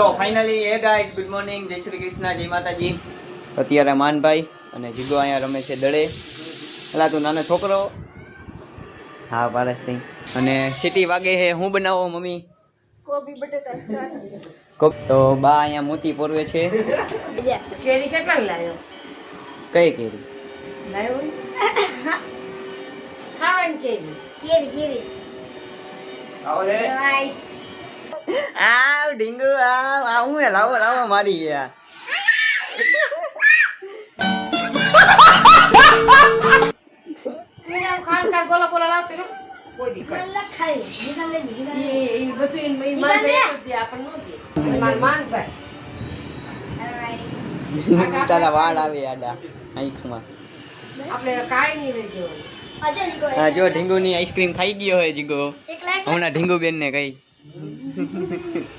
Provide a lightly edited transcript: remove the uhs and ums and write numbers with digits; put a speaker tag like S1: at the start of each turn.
S1: તો ફાઇનલી એ guys good morning, જય શ્રી કૃષ્ણ, જય માતાજી. અત્યારે માનભાઈ અને જીગો અહીંયા રમે છે દડે. એલા તું નાનો છોકરો. હા પારસ નહીં. અને સીટી વાગે છે. હું બનાવો મમ્મી?
S2: કોબી બટેટા.
S1: તો બા અહીંયા મોતી પોરવે છે.
S2: કેરી કેટલા લાવ્યો?
S1: કઈ કેરી
S2: લાવ્યો ખાવાની કેરી. કેરી
S1: આવો રે. આવ ઢીંગુ આવ આવું હે. લાવો લાવો મારી યાર.
S2: મેં ખાન કા ગોલા બોલા લાવતો ને કોઈ દીકત એ બધું એ માન ભાઈ દે આપણ નો દે માન ભાઈ
S1: તારા વાળ આવે આડા આંખમાં.
S2: આપણે કાઈ નહીં લઈ દેવાનું.
S1: હા જો ઢીંગુ ની આઈસ્ક્રીમ ખાઈ ગયો હોય જીગો. હમણાં ઢીંગુ બેન ને કઈ